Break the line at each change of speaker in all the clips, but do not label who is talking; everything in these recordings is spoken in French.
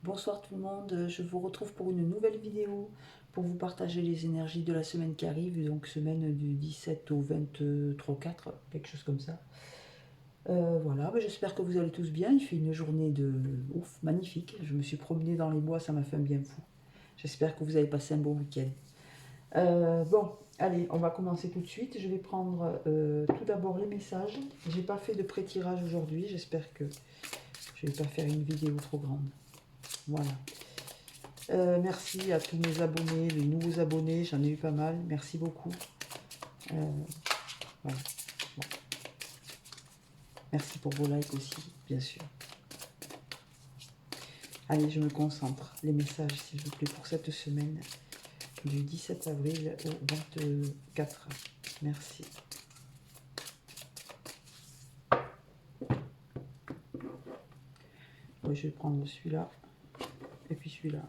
Bonsoir tout le monde, je vous retrouve pour une nouvelle vidéo pour vous partager les énergies de la semaine qui arrive, donc semaine du 17 au 23-4, quelque chose comme ça. Voilà, j'espère que vous allez tous bien, il fait une journée de ouf, magnifique, je me suis promenée dans les bois, ça m'a fait un bien fou. J'espère que vous avez passé un bon week-end. Bon, allez, on va commencer tout de suite, je vais prendre tout d'abord les messages. J'ai pas fait de pré-tirage aujourd'hui, j'espère que je vais pas faire une vidéo trop grande. Voilà. Merci à tous mes abonnés, les nouveaux abonnés, j'en ai eu pas mal, merci beaucoup. Voilà. Bon. Merci pour vos likes aussi, bien sûr. Allez, je me concentre. Les messages, s'il vous plaît, pour cette semaine, du 17 avril au 24. Merci. Oui, je vais prendre celui-là, et puis celui-là.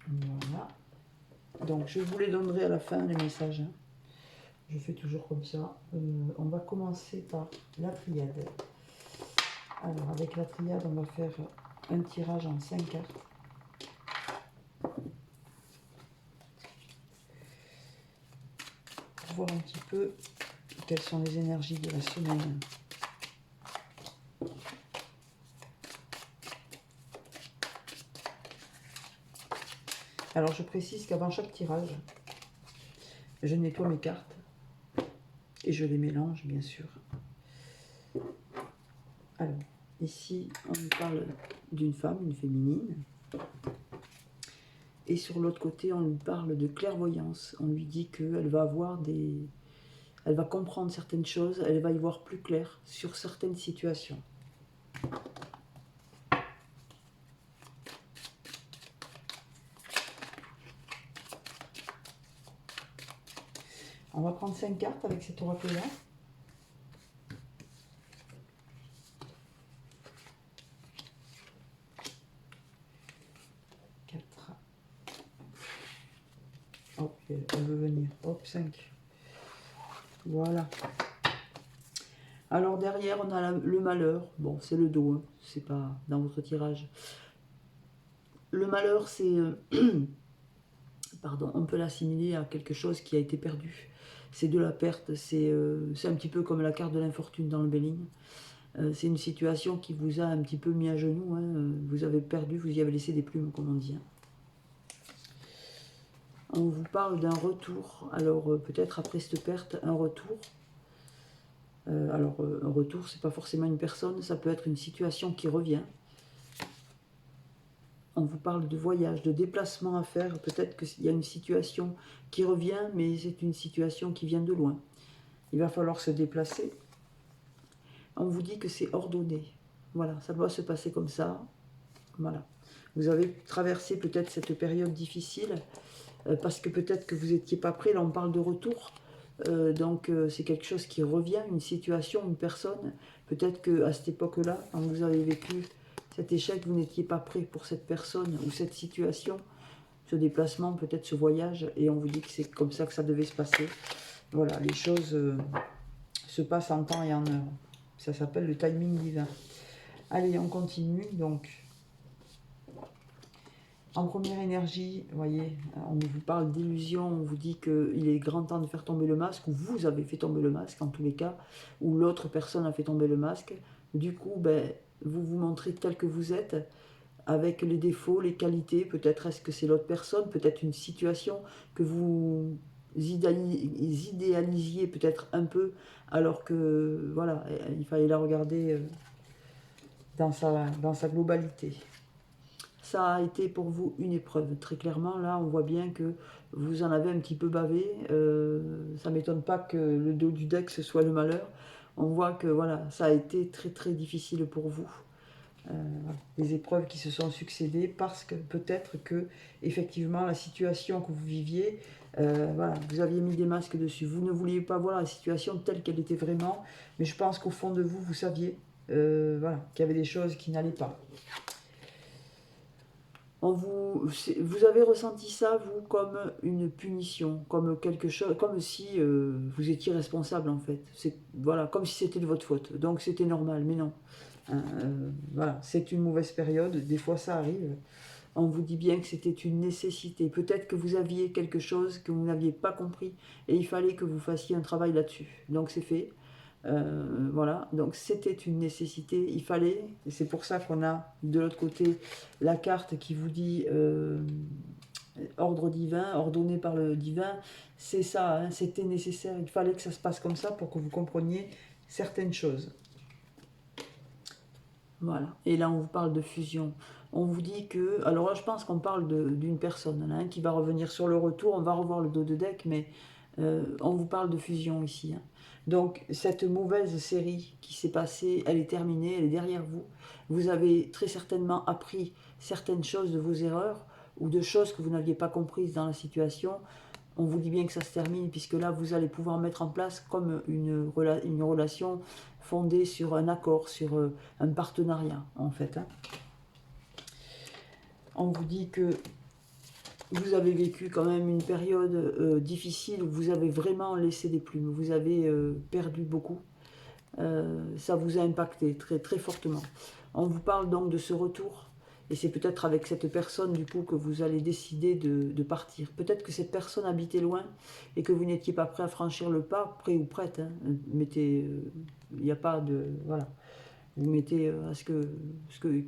Voilà. Donc, je vous les donnerai à la fin, les messages. Je fais toujours comme ça. On va commencer par la triade. Alors, avec la triade, on va faire un tirage en 5 cartes. Pour voir un petit peu quelles sont les énergies de la semaine. Alors, je précise qu'avant chaque tirage, je nettoie mes cartes et je les mélange, bien sûr. Alors, ici, on nous parle d'une femme, une féminine. Et sur l'autre côté, on lui parle de clairvoyance. On lui dit qu'elle va avoir des... Elle va comprendre certaines choses, elle va y voir plus clair sur certaines situations. On va prendre 5 cartes avec cet oracle-là. Hop, elle veut venir. Hop, 5. Voilà. Alors derrière, on a le malheur. Bon, c'est le dos, hein. C'est pas dans votre tirage. Le malheur, c'est... pardon, on peut l'assimiler à quelque chose qui a été perdu. C'est de la perte, c'est un petit peu comme la carte de l'infortune dans le Béling. C'est une situation qui vous a un petit peu mis à genoux, hein. Vous avez perdu, vous y avez laissé des plumes, comme on dit. Hein. On vous parle d'un retour, alors peut-être après cette perte, un retour. Un retour, c'est pas forcément une personne, ça peut être une situation qui revient. On vous parle de voyage, de déplacement à faire. Peut-être qu'il y a une situation qui revient, mais c'est une situation qui vient de loin. Il va falloir se déplacer. On vous dit que c'est ordonné. Voilà, ça doit se passer comme ça. Voilà. Vous avez traversé peut-être cette période difficile, parce que peut-être que vous n'étiez pas prêt. Là, on parle de retour. Donc, c'est quelque chose qui revient, une situation, une personne. Peut-être qu'à cette époque-là, quand vous avez vécu cet échec, vous n'étiez pas prêt pour cette personne ou cette situation, ce déplacement, peut-être ce voyage, et on vous dit que c'est comme ça que ça devait se passer. Voilà, les choses se passent en temps et en heure. Ça s'appelle le timing divin. Allez, on continue. Donc, en première énergie, vous voyez, on vous parle d'illusion, on vous dit qu'il est grand temps de faire tomber le masque, ou vous avez fait tomber le masque en tous les cas, ou l'autre personne a fait tomber le masque. Du coup, vous vous montrez tel que vous êtes, avec les défauts, les qualités, peut-être est-ce que c'est l'autre personne, peut-être une situation que vous idéalisiez peut-être un peu, alors que voilà, il fallait la regarder dans sa globalité. Ça a été pour vous une épreuve, très clairement. Là, on voit bien que vous en avez un petit peu bavé. Ça ne m'étonne pas que le dos du deck, ce soit le malheur. On voit que voilà, ça a été très très difficile pour vous. Les épreuves qui se sont succédées parce que peut-être que effectivement la situation que vous viviez, voilà, vous aviez mis des masques dessus. Vous ne vouliez pas voir la situation telle qu'elle était vraiment, mais je pense qu'au fond de vous, vous saviez voilà, qu'il y avait des choses qui n'allaient pas. Vous avez ressenti ça, vous, comme une punition, comme quelque chose, comme si vous étiez responsable, en fait. Voilà, comme si c'était de votre faute. Donc c'était normal, mais non. Hein, voilà, c'est une mauvaise période, des fois ça arrive. On vous dit bien que c'était une nécessité. Peut-être que vous aviez quelque chose que vous n'aviez pas compris et il fallait que vous fassiez un travail là-dessus. Donc c'est fait. Voilà, donc c'était une nécessité, il fallait, et c'est pour ça qu'on a de l'autre côté la carte qui vous dit ordre divin, ordonné par le divin, c'est ça, hein, c'était nécessaire, il fallait que ça se passe comme ça pour que vous compreniez certaines choses. Voilà, et là on vous parle de fusion. On vous dit que, alors là je pense qu'on parle d'une personne, là, hein, qui va revenir sur le retour, on va revoir le dos de deck, mais on vous parle de fusion ici. Hein. Donc cette mauvaise série qui s'est passée, elle est terminée, elle est derrière vous. Vous avez très certainement appris certaines choses de vos erreurs ou de choses que vous n'aviez pas comprises dans la situation. On vous dit bien que ça se termine, puisque là, vous allez pouvoir mettre en place comme une relation fondée sur un accord, sur un partenariat, en fait. Hein. On vous dit que vous avez vécu quand même une période difficile, où vous avez vraiment laissé des plumes, vous avez perdu beaucoup. Ça vous a impacté très, très fortement. On vous parle donc de ce retour. Et c'est peut-être avec cette personne, du coup, que vous allez décider de partir. Peut-être que cette personne habitait loin et que vous n'étiez pas prêt à franchir le pas, prêt ou prête. Hein. Mettez, il n'y a pas de... Voilà. Vous mettez à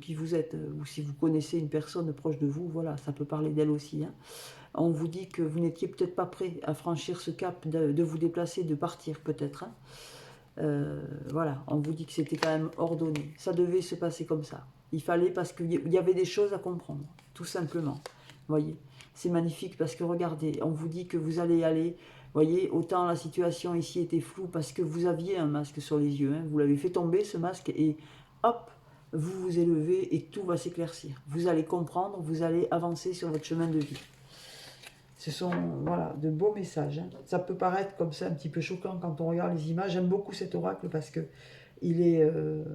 qui vous êtes. Ou si vous connaissez une personne proche de vous, voilà, ça peut parler d'elle aussi. Hein. On vous dit que vous n'étiez peut-être pas prêt à franchir ce cap, de vous déplacer, de partir peut-être. Hein. Voilà, on vous dit que c'était quand même ordonné. Ça devait se passer comme ça. Il fallait, parce qu'il y avait des choses à comprendre, tout simplement. Voyez, c'est magnifique parce que regardez, on vous dit que vous allez aller. Voyez, autant la situation ici était floue parce que vous aviez un masque sur les yeux. Hein, vous l'avez fait tomber ce masque et hop, vous vous élevez et tout va s'éclaircir. Vous allez comprendre, vous allez avancer sur votre chemin de vie. Ce sont voilà, de beaux messages. Hein. Ça peut paraître comme ça un petit peu choquant quand on regarde les images. J'aime beaucoup cet oracle parce que il est,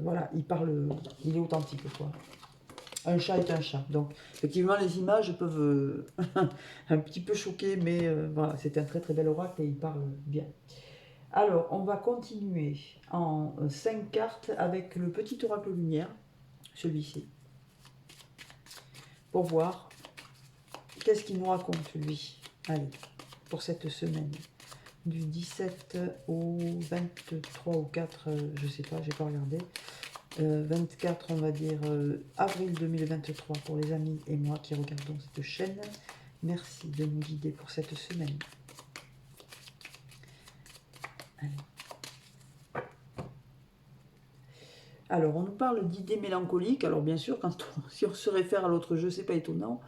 voilà, il parle, il est authentique, quoi. Un chat est un chat. Donc, effectivement, les images peuvent un petit peu choquer, mais voilà, c'est un très très bel oracle et il parle bien. Alors, on va continuer en 5 cartes avec le petit oracle lumière, celui-ci, pour voir qu'est-ce qu'il nous raconte, lui. Allez, pour cette semaine. Du 17 au 23 ou 4, je ne sais pas, j'ai pas regardé. 24, on va dire, avril 2023 pour les amis et moi qui regardons cette chaîne. Merci de nous guider pour cette semaine. Allez. Alors, on nous parle d'idées mélancoliques. Alors, bien sûr, si on se réfère à l'autre jeu, c'est pas étonnant.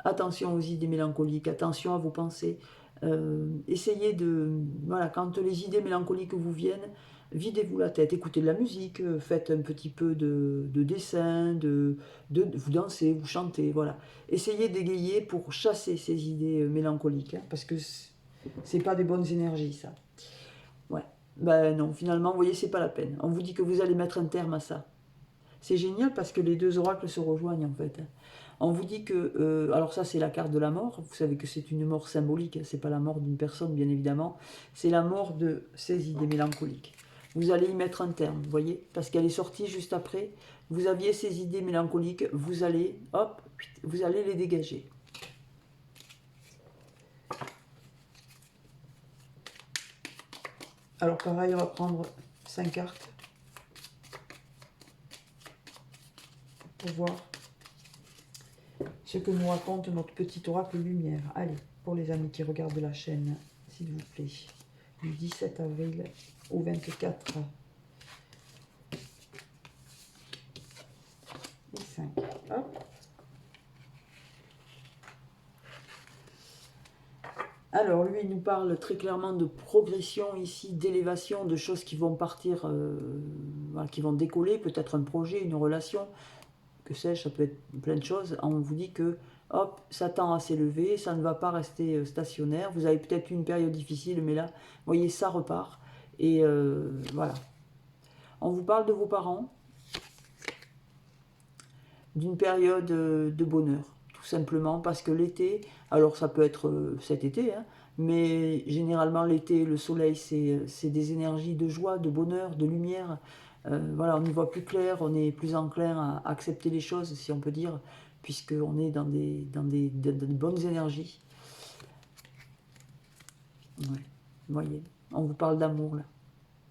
Attention aux idées mélancoliques, attention à vos pensées. Essayez de... Voilà, quand les idées mélancoliques vous viennent, videz-vous la tête, écoutez de la musique, faites un petit peu de dessin, vous dansez, vous chantez, voilà. Essayez d'égayer pour chasser ces idées mélancoliques, hein, parce que c'est pas des bonnes énergies, ça. Ouais. Ben non, finalement, vous voyez, c'est pas la peine. On vous dit que vous allez mettre un terme à ça. C'est génial parce que les deux oracles se rejoignent, en fait. On vous dit que, alors ça c'est la carte de la mort, vous savez que c'est une mort symbolique, c'est pas la mort d'une personne bien évidemment, c'est la mort de ces idées mélancoliques. Vous allez y mettre un terme, vous voyez, parce qu'elle est sortie juste après, vous aviez ces idées mélancoliques, vous allez, hop, vous allez les dégager. Alors pareil, on va prendre 5 cartes pour voir ce que nous raconte notre petit oracle lumière. Allez, pour les amis qui regardent la chaîne, s'il vous plaît, du 17 avril au 24. Et 5. Hop. Alors, lui, il nous parle très clairement de progression ici, d'élévation, de choses qui vont partir, voilà, qui vont décoller, peut-être un projet, une relation, que sais-je, ça peut être plein de choses. On vous dit que, hop, ça tend à s'élever, ça ne va pas rester stationnaire. Vous avez peut-être une période difficile, mais là, vous voyez, ça repart. Et voilà. On vous parle de vos parents, d'une période de bonheur, tout simplement parce que l'été, alors ça peut être cet été, hein, mais généralement l'été, le soleil, c'est des énergies de joie, de bonheur, de lumière. Voilà, on y voit plus clair, on est plus enclin à accepter les choses, si on peut dire, puisqu'on est dans de bonnes énergies. Ouais, vous voyez, on vous parle d'amour là.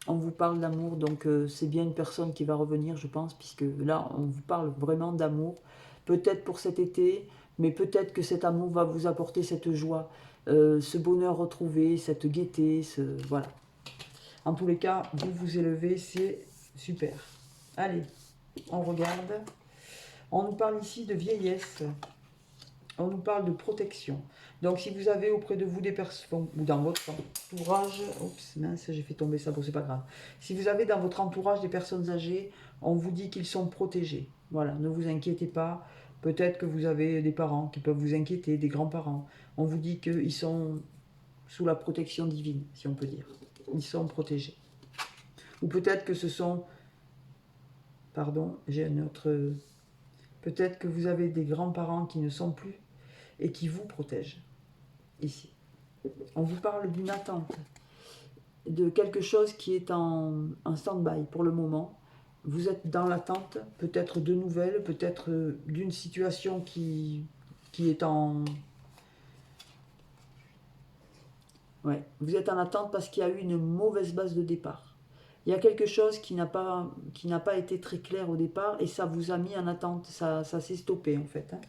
On vous parle d'amour, donc c'est bien une personne qui va revenir, je pense, puisque là, on vous parle vraiment d'amour. Peut-être pour cet été, mais peut-être que cet amour va vous apporter cette joie, ce bonheur retrouvé, cette gaieté, voilà. En tous les cas, vous vous élevez, c'est super. Allez, on regarde. On nous parle ici de vieillesse. On nous parle de protection. Donc, si vous avez auprès de vous des personnes, ou dans votre entourage, oups, mince, j'ai fait tomber ça, bon, c'est pas grave. Si vous avez dans votre entourage des personnes âgées, on vous dit qu'ils sont protégés. Voilà, ne vous inquiétez pas. Peut-être que vous avez des parents qui peuvent vous inquiéter, des grands-parents. On vous dit qu'ils sont sous la protection divine, si on peut dire. Ils sont protégés. Ou peut-être que ce sont... Pardon, j'ai un autre... Peut-être que vous avez des grands-parents qui ne sont plus et qui vous protègent. Ici. On vous parle d'une attente, de quelque chose qui est en stand-by pour le moment. Vous êtes dans l'attente, peut-être de nouvelles, peut-être d'une situation qui est en... Ouais, vous êtes en attente parce qu'il y a eu une mauvaise base de départ. Il y a quelque chose qui n'a pas été très clair au départ et ça vous a mis en attente, ça s'est stoppé en fait. Hein.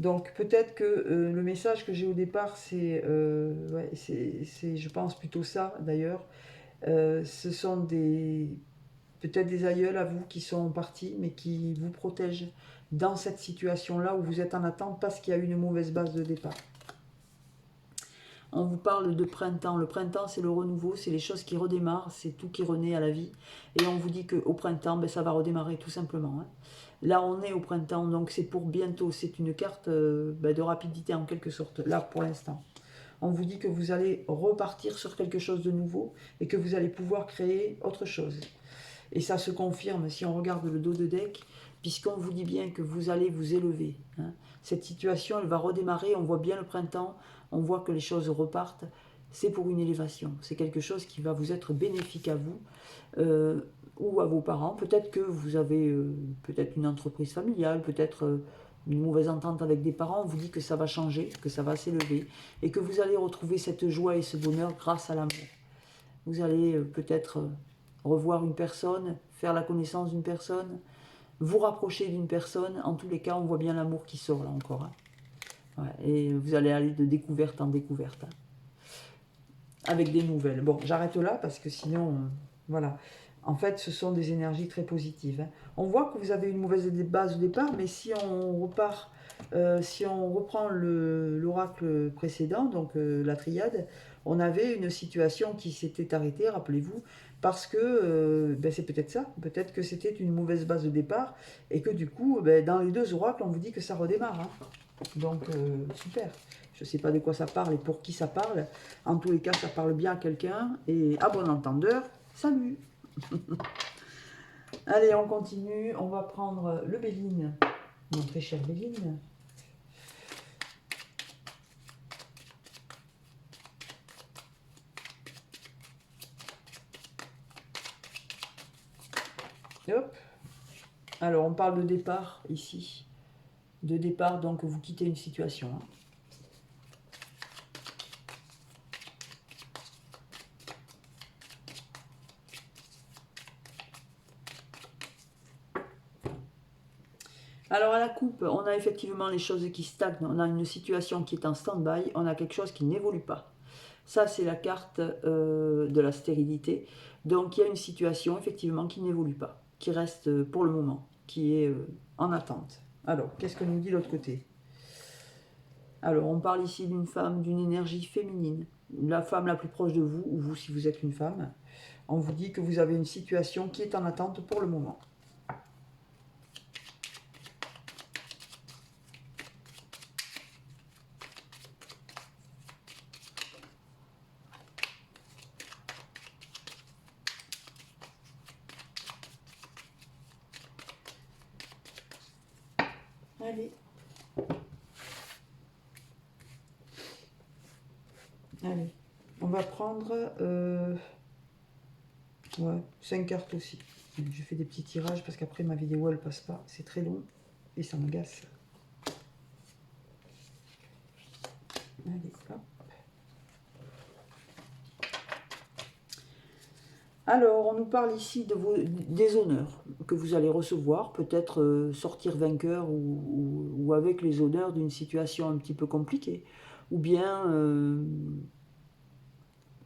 Donc peut-être que le message que j'ai au départ, ouais, je pense plutôt ça d'ailleurs. Ce sont peut-être des aïeuls à vous qui sont partis, mais qui vous protègent dans cette situation-là où vous êtes en attente parce qu'il y a eu une mauvaise base de départ. On vous parle de printemps. Le printemps, c'est le renouveau, c'est les choses qui redémarrent, c'est tout qui renaît à la vie. Et on vous dit qu'au printemps, ben, ça va redémarrer tout simplement. Hein. Là, on est au printemps, donc c'est pour bientôt. C'est une carte de rapidité en quelque sorte, là pour l'instant. On vous dit que vous allez repartir sur quelque chose de nouveau et que vous allez pouvoir créer autre chose. Et ça se confirme si on regarde le dos de deck, puisqu'on vous dit bien que vous allez vous élever. Hein. Cette situation, elle va redémarrer, on voit bien le printemps, on voit que les choses repartent. C'est pour une élévation, c'est quelque chose qui va vous être bénéfique à vous ou à vos parents. Peut-être que vous avez peut-être une entreprise familiale, peut-être une mauvaise entente avec des parents. On vous dit que ça va changer, que ça va s'élever et que vous allez retrouver cette joie et ce bonheur grâce à l'amour. Vous allez peut-être revoir une personne, faire la connaissance d'une personne, vous rapprocher d'une personne. En tous les cas, on voit bien l'amour qui sort là encore. Hein. Ouais, et vous allez aller de découverte en découverte. Hein. Avec des nouvelles. Bon, j'arrête là parce que sinon, voilà. En fait, ce sont des énergies très positives. Hein. On voit que vous avez une mauvaise base au départ, mais si on repart, si on reprend l'oracle précédent, donc la triade, on avait une situation qui s'était arrêtée, rappelez-vous, parce que ben c'est peut-être ça, peut-être que c'était une mauvaise base de départ, et que du coup, ben, dans les deux oracles, on vous dit que ça redémarre. Hein. Donc, super. Je ne sais pas de quoi ça parle et pour qui ça parle. En tous les cas, ça parle bien à quelqu'un. Et à bon entendeur, salut. Allez, on continue. On va prendre le Béline. Mon très cher Béline. Hop. Alors, on parle de départ ici. De départ, donc vous quittez une situation. Hein. Alors à la coupe, on a effectivement les choses qui stagnent, on a une situation qui est en stand-by, on a quelque chose qui n'évolue pas. Ça, c'est la carte de la stérilité. Donc il y a une situation effectivement qui n'évolue pas, qui reste pour le moment, qui est en attente. Alors, qu'est-ce que nous dit l'autre côté? Alors, on parle ici d'une femme, d'une énergie féminine, la femme la plus proche de vous, ou vous si vous êtes une femme. On vous dit que vous avez une situation qui est en attente pour le moment. Allez. Allez, on va prendre ouais, 5 cartes aussi. Je fais des petits tirages parce qu'après ma vidéo elle passe pas. C'est très long et ça m'agace. Allez, hop. Alors, on nous parle ici des honneurs que vous allez recevoir, peut-être sortir vainqueur ou avec les honneurs d'une situation un petit peu compliquée. Ou bien,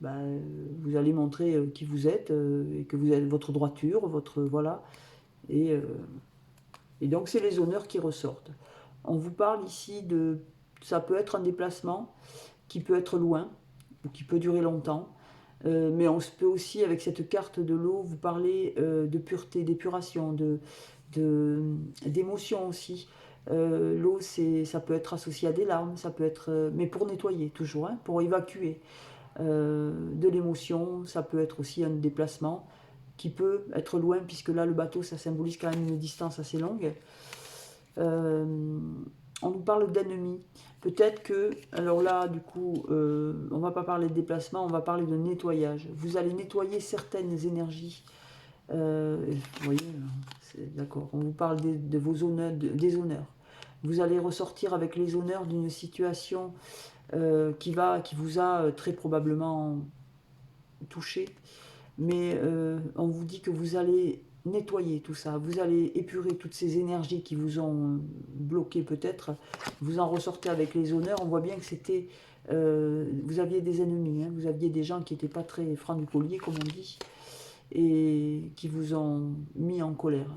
vous allez montrer qui vous êtes et que vous êtes votre droiture, votre... Voilà. Et donc, c'est les honneurs qui ressortent. On vous parle ici de... Ça peut être un déplacement qui peut être loin ou qui peut durer longtemps. Mais on peut aussi, avec cette carte de l'eau, vous parler de pureté, d'épuration, d'émotion aussi. L'eau, ça peut être associé à des larmes, ça peut être, mais pour nettoyer toujours, hein, pour évacuer de l'émotion. Ça peut être aussi un déplacement qui peut être loin, puisque là, le bateau, ça symbolise quand même une distance assez longue. On nous parle d'ennemis. Peut-être que, alors là, du coup, on va pas parler de déplacement, on va parler de nettoyage. Vous allez nettoyer certaines énergies. Vous voyez, d'accord. On vous parle de vos honneurs, des honneurs. Vous allez ressortir avec les honneurs d'une situation qui vous a très probablement touché. Mais on vous dit que vous allez nettoyer tout ça, vous allez épurer toutes ces énergies qui vous ont bloqué peut-être, vous en ressortez avec les honneurs. On voit bien que c'était, vous aviez des ennemis, hein, vous aviez des gens qui n'étaient pas très francs du collier, comme on dit, et qui vous ont mis en colère.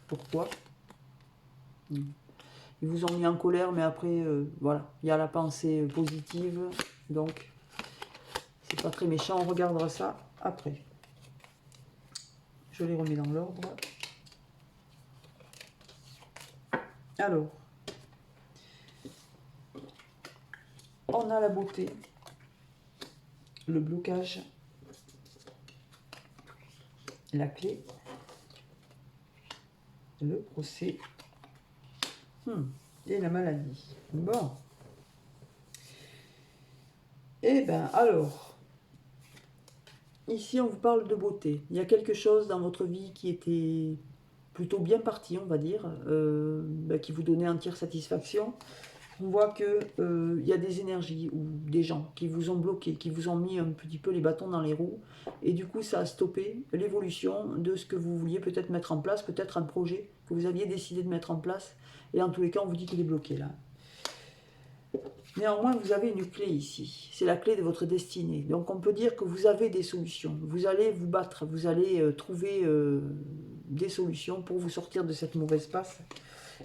Pourquoi? Ils vous ont mis en colère, mais après, voilà, il y a la pensée positive, donc c'est pas très méchant, on regardera ça après. Je les remets dans l'ordre. Alors, on a la beauté, le blocage, la clé, le procès et la maladie. Bon. Eh bien, alors, ici on vous parle de beauté. Il y a quelque chose dans votre vie qui était plutôt bien parti, on va dire, qui vous donnait entière satisfaction. On voit que y a des énergies ou des gens qui vous ont bloqué, qui vous ont mis un petit peu les bâtons dans les roues, et du coup ça a stoppé l'évolution de ce que vous vouliez peut-être mettre en place, peut-être un projet que vous aviez décidé de mettre en place, et en tous les cas on vous dit qu'il est bloqué là. Néanmoins, vous avez une clé ici, c'est la clé de votre destinée. Donc on peut dire que vous avez des solutions, vous allez vous battre, vous allez trouver des solutions pour vous sortir de cette mauvaise passe.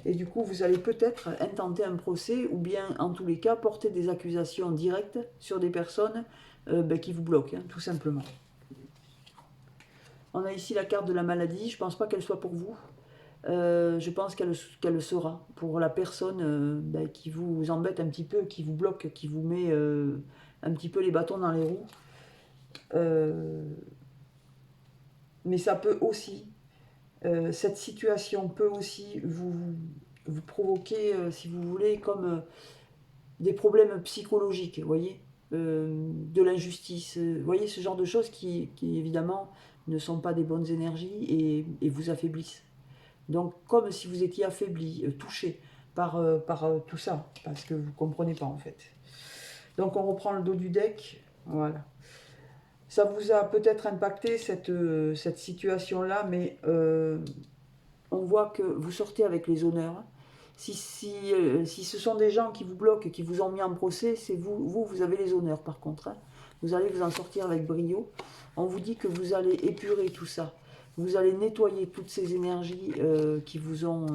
Et du coup, vous allez peut-être intenter un procès ou bien, en tous les cas, porter des accusations directes sur des personnes qui vous bloquent, hein, tout simplement. On a ici la carte de la maladie. Je ne pense pas qu'elle soit pour vous. Je pense qu'elle le sera pour la personne qui vous embête un petit peu, qui vous bloque, qui vous met un petit peu les bâtons dans les roues. Mais ça peut aussi... cette situation peut aussi vous provoquer, si vous voulez, comme des problèmes psychologiques, vous voyez, de l'injustice, vous voyez, ce genre de choses qui évidemment ne sont pas des bonnes énergies et vous affaiblissent. Donc comme si vous étiez affaibli, touché par tout ça, parce que vous ne comprenez pas en fait. Donc on reprend le dos du deck, voilà. Ça vous a peut-être impacté cette situation-là, mais on voit que vous sortez avec les honneurs. Si ce sont des gens qui vous bloquent, qui vous ont mis en procès, c'est vous avez les honneurs par contre. Hein. Vous allez vous en sortir avec brio. On vous dit que vous allez épurer tout ça. Vous allez nettoyer toutes ces énergies qui vous ont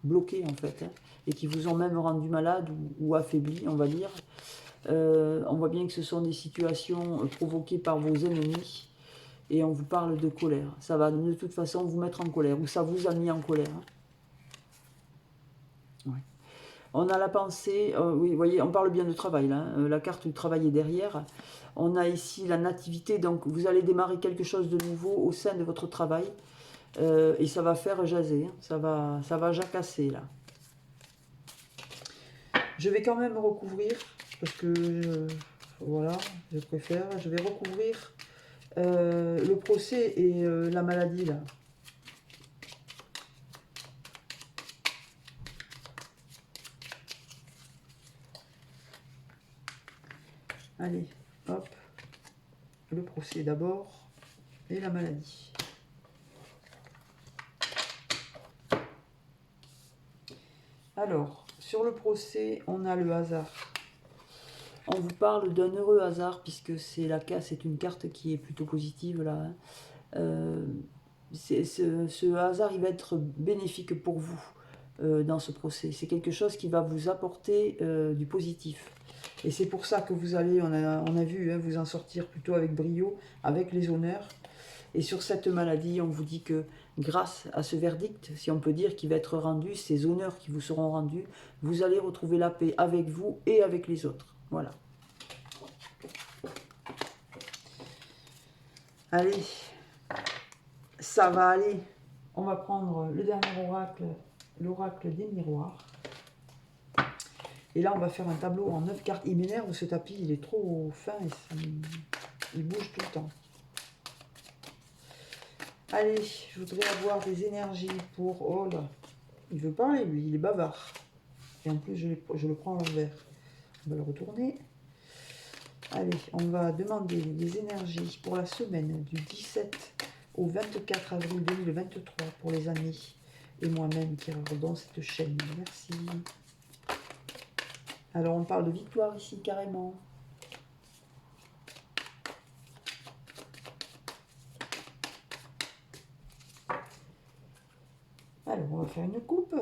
bloqué en fait, hein, et qui vous ont même rendu malade ou affaibli, on va dire. On voit bien que ce sont des situations provoquées par vos ennemis. Et on vous parle de colère. Ça va de toute façon vous mettre en colère, ou ça vous a mis en colère. Ouais. On a la pensée, oui, vous voyez, on parle bien de travail là, la carte du travail est derrière. On a ici la nativité, donc vous allez démarrer quelque chose de nouveau au sein de votre travail. Et ça va faire jaser, hein, ça va jacasser là. Je vais quand même recouvrir, parce que voilà, je préfère. Je vais recouvrir le procès et la maladie, là. Allez, hop. Le procès d'abord et la maladie. Alors, sur le procès, on a le hasard. On vous parle d'un heureux hasard, puisque c'est une carte qui est plutôt positive, là. Hein. Ce hasard, il va être bénéfique pour vous dans ce procès. C'est quelque chose qui va vous apporter du positif. Et c'est pour ça que vous allez, on a vu, hein, vous en sortir plutôt avec brio, avec les honneurs. Et sur cette maladie, on vous dit que grâce à ce verdict, si on peut dire, qui va être rendu, ces honneurs qui vous seront rendus, vous allez retrouver la paix avec vous et avec les autres. Voilà. Allez, ça va aller. On va prendre le dernier oracle, l'oracle des miroirs. Et là, on va faire un tableau en 9 cartes. Il m'énerve ce tapis, il est trop fin et il bouge tout le temps. Allez, je voudrais avoir des énergies pour... Oh là, il veut parler, lui, il est bavard. Et en plus, je le prends à l'envers. On va le retourner. Allez, on va demander des énergies pour la semaine du 17 au 24 avril 2023 pour les amis et moi-même qui regardons cette chaîne. Merci. Alors, on parle de victoire ici, carrément. Alors, on va faire une coupe.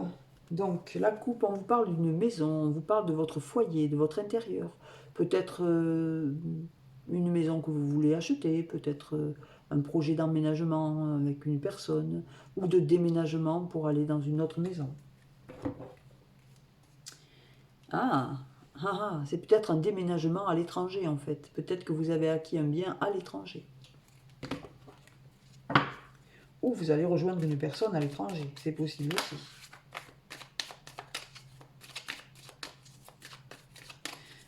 Donc, la coupe, on vous parle d'une maison, on vous parle de votre foyer, de votre intérieur. Peut-être une maison que vous voulez acheter, peut-être un projet d'emménagement avec une personne, ou de déménagement pour aller dans une autre maison. C'est peut-être un déménagement à l'étranger, en fait. Peut-être que vous avez acquis un bien à l'étranger. Ou vous allez rejoindre une personne à l'étranger, c'est possible aussi.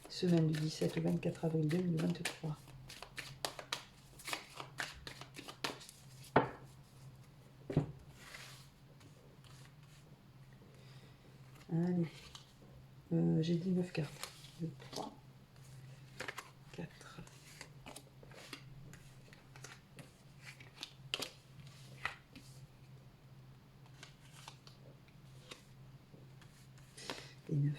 Semaine du 17 au 24 avril 2023. Allez, j'ai dit 9 cartes. 2, 3, 4. Et 9.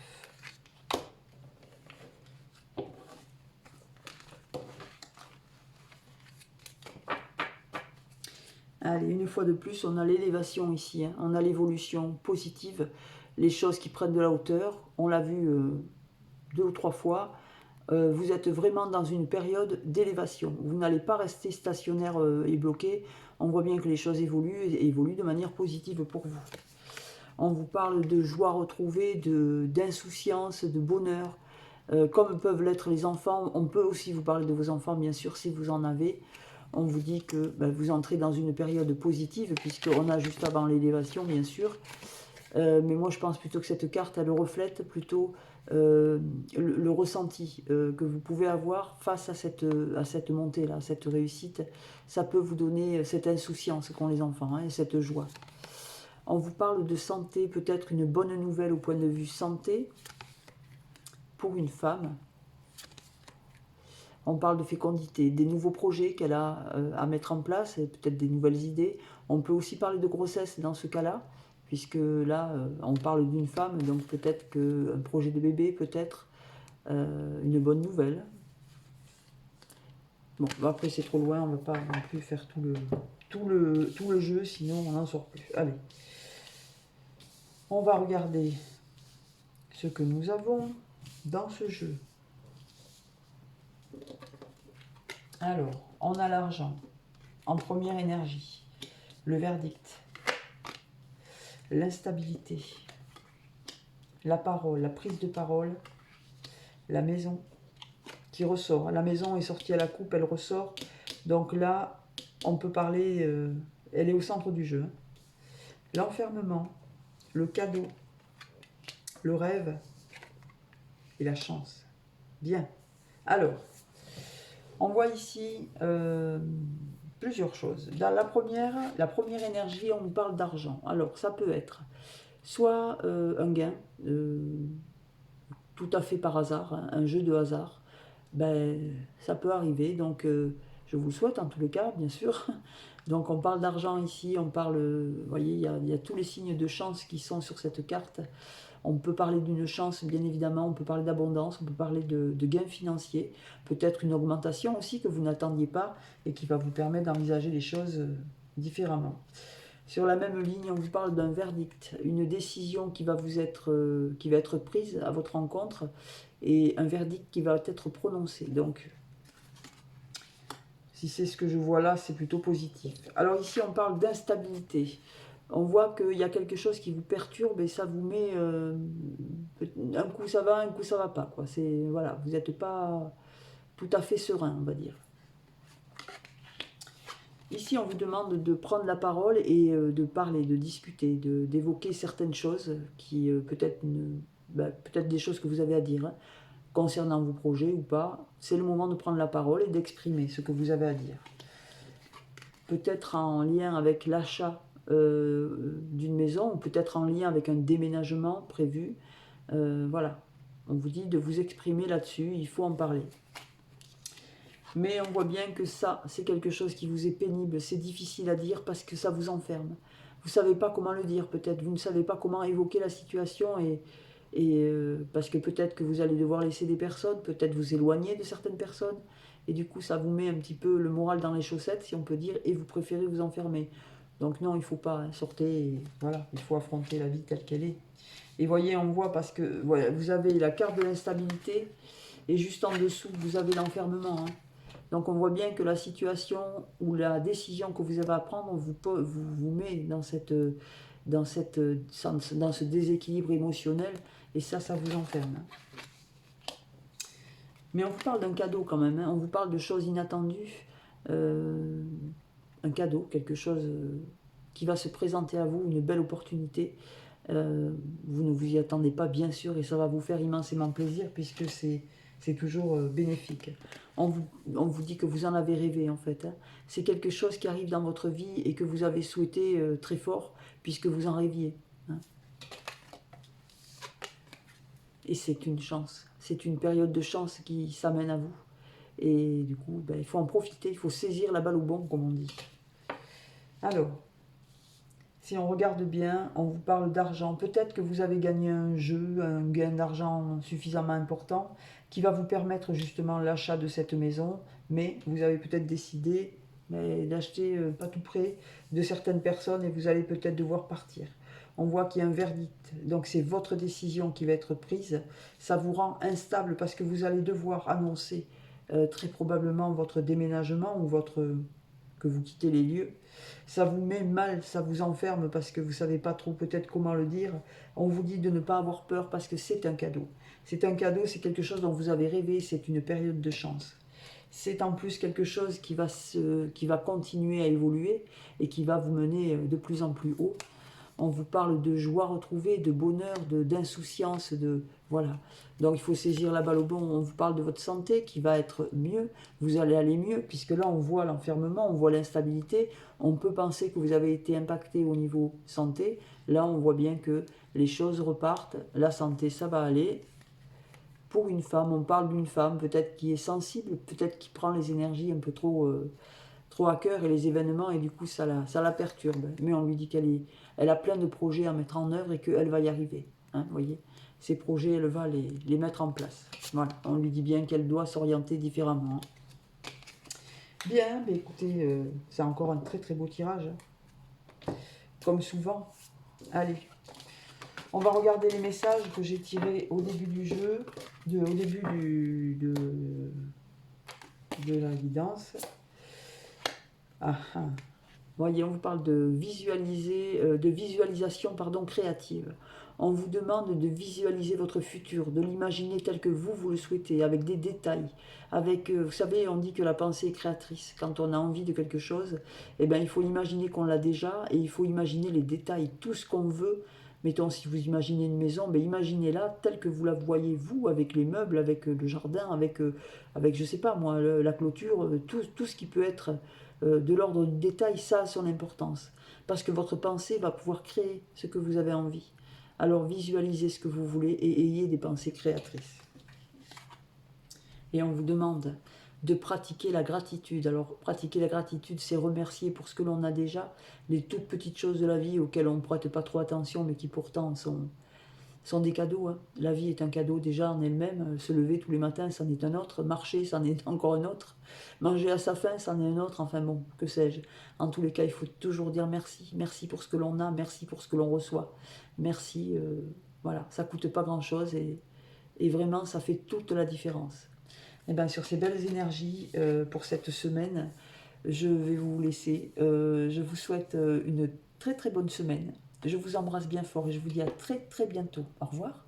Allez, une fois de plus, on a l'élévation ici, hein. On a l'évolution positive, les choses qui prennent de la hauteur. On l'a vu 2 ou 3 fois. Vous êtes vraiment dans une période d'élévation. Vous n'allez pas rester stationnaire et bloqué. On voit bien que les choses évoluent et évoluent de manière positive pour vous. On vous parle de joie retrouvée, d'insouciance, de bonheur, comme peuvent l'être les enfants. On peut aussi vous parler de vos enfants, bien sûr, si vous en avez. On vous dit que vous entrez dans une période positive, puisqu'on a juste avant l'élévation, bien sûr. Mais moi, je pense plutôt que cette carte, elle reflète plutôt le ressenti que vous pouvez avoir face à cette montée-là, cette réussite. Ça peut vous donner cette insouciance qu'ont les enfants, hein, et cette joie. On vous parle de santé, peut-être une bonne nouvelle au point de vue santé pour une femme. On parle de fécondité, des nouveaux projets qu'elle a à mettre en place, et peut-être des nouvelles idées. On peut aussi parler de grossesse dans ce cas-là, puisque là, on parle d'une femme, donc peut-être qu'un projet de bébé, peut-être une bonne nouvelle. Bon, après c'est trop loin, on ne va pas non plus faire tout le jeu, sinon on n'en sort plus. Allez, on va regarder ce que nous avons dans ce jeu. Alors, on a l'argent en première énergie, le verdict, l'instabilité, la parole, la prise de parole, la maison qui ressort. La maison est sortie à la coupe, elle ressort. Donc là, on peut parler, elle est au centre du jeu. L'enfermement, le cadeau, le rêve et la chance. Bien. Alors, On voit ici plusieurs choses. Dans la première énergie, on nous parle d'argent. Alors, ça peut être soit un gain, tout à fait par hasard, hein, un jeu de hasard. Ben, ça peut arriver, donc je vous le souhaite en tous les cas, bien sûr. Donc on parle d'argent ici, on parle, vous voyez, il y a tous les signes de chance qui sont sur cette carte. On peut parler d'une chance, bien évidemment, on peut parler d'abondance, on peut parler de gains financiers, peut-être une augmentation aussi que vous n'attendiez pas et qui va vous permettre d'envisager les choses différemment. Sur la même ligne, on vous parle d'un verdict, une décision qui va être prise à votre rencontre et un verdict qui va être prononcé. Donc, si c'est ce que je vois là, c'est plutôt positif. Alors ici, on parle d'instabilité. On voit qu'il y a quelque chose qui vous perturbe et ça vous met... un coup ça va, un coup ça va pas, quoi. Voilà, vous n'êtes pas tout à fait serein, on va dire. Ici, on vous demande de prendre la parole et de parler, de discuter, d'évoquer certaines choses qui peut-être des choses que vous avez à dire, hein, concernant vos projets ou pas. C'est le moment de prendre la parole et d'exprimer ce que vous avez à dire. Peut-être en lien avec l'achat d'une maison ou peut-être en lien avec un déménagement prévu. Voilà, on vous dit de vous exprimer là-dessus, il faut en parler. Mais on voit bien que ça, c'est quelque chose qui vous est pénible, c'est difficile à dire parce que ça vous enferme. Vous ne savez pas comment le dire peut-être, vous ne savez pas comment évoquer la situation parce que peut-être que vous allez devoir laisser des personnes, peut-être vous éloigner de certaines personnes, et du coup ça vous met un petit peu le moral dans les chaussettes, si on peut dire, et vous préférez vous enfermer. Donc non, il ne faut pas, hein, sortez, voilà, il faut affronter la vie telle qu'elle est. Et voyez, on voit parce que voilà, vous avez la carte de l'instabilité, et juste en dessous, vous avez l'enfermement, hein. Donc on voit bien que la situation ou la décision que vous avez à prendre vous met dans ce déséquilibre émotionnel et ça vous enferme. Mais on vous parle d'un cadeau quand même, hein. On vous parle de choses inattendues, un cadeau, quelque chose qui va se présenter à vous, une belle opportunité. Vous ne vous y attendez pas bien sûr et ça va vous faire immensément plaisir puisque c'est toujours bénéfique. On vous dit que vous en avez rêvé en fait, hein. C'est quelque chose qui arrive dans votre vie et que vous avez souhaité très fort puisque vous en rêviez, hein. Et c'est une chance, c'est une période de chance qui s'amène à vous. Et du coup, ben, il faut en profiter, il faut saisir la balle au bond comme on dit. Alors, si on regarde bien, on vous parle d'argent. Peut-être que vous avez gagné un jeu, un gain d'argent suffisamment important qui va vous permettre justement l'achat de cette maison, mais vous avez peut-être décidé d'acheter pas tout près de certaines personnes et vous allez peut-être devoir partir. On voit qu'il y a un verdict, donc c'est votre décision qui va être prise. Ça vous rend instable parce que vous allez devoir annoncer très probablement votre déménagement ou que vous quittez les lieux. Ça vous met mal, ça vous enferme parce que vous ne savez pas trop peut-être comment le dire. On vous dit de ne pas avoir peur parce que c'est un cadeau. C'est un cadeau, c'est quelque chose dont vous avez rêvé, c'est une période de chance. C'est en plus quelque chose qui va continuer à évoluer et qui va vous mener de plus en plus haut. On vous parle de joie retrouvée, de bonheur, d'insouciance, voilà. Donc il faut saisir la balle au bon. On vous parle de votre santé qui va être mieux. Vous allez aller mieux puisque là on voit l'enfermement, on voit l'instabilité. On peut penser que vous avez été impacté au niveau santé. Là on voit bien que les choses repartent. La santé, ça va aller. Pour une femme, on parle d'une femme peut-être qui est sensible, peut-être qui prend les énergies un peu trop à cœur et les événements et du coup ça la perturbe. Mais on lui dit elle a plein de projets à mettre en œuvre et qu'elle va y arriver. Hein, vous voyez, ces projets, elle va les mettre en place. Voilà, on lui dit bien qu'elle doit s'orienter différemment. Bien, mais écoutez, c'est encore un très très beau tirage, hein. Comme souvent. Allez, on va regarder les messages que j'ai tirés au début du jeu, au début de la guidance. Ah, ah. Voyez, on vous parle de visualisation créative. On vous demande de visualiser votre futur, de l'imaginer tel que vous le souhaitez, avec des détails. Vous savez, on dit que la pensée est créatrice. Quand on a envie de quelque chose, eh bien, il faut imaginer qu'on l'a déjà et il faut imaginer les détails, tout ce qu'on veut Mettons, si vous imaginez une maison, ben imaginez-la telle que vous la voyez, vous, avec les meubles, avec le jardin, avec je sais pas moi, la clôture, tout ce qui peut être de l'ordre du détail, ça a son importance. Parce que votre pensée va pouvoir créer ce que vous avez envie. Alors visualisez ce que vous voulez et ayez des pensées créatrices. Et on vous demande de pratiquer la gratitude. Alors pratiquer la gratitude, c'est remercier pour ce que l'on a déjà, les toutes petites choses de la vie auxquelles on ne prête pas trop attention, mais qui pourtant sont des cadeaux. Hein. La vie est un cadeau déjà en elle-même. Se lever tous les matins, c'en est un autre. Marcher, c'en est encore un autre. Manger à sa faim, c'en est un autre. Enfin bon, que sais-je. En tous les cas, il faut toujours dire merci. Merci pour ce que l'on a, merci pour ce que l'on reçoit. Merci, voilà, ça ne coûte pas grand-chose et vraiment, ça fait toute la différence. Et bien, sur ces belles énergies pour cette semaine, je vais vous laisser. Je vous souhaite une très très bonne semaine. Je vous embrasse bien fort et je vous dis à très très bientôt. Au revoir.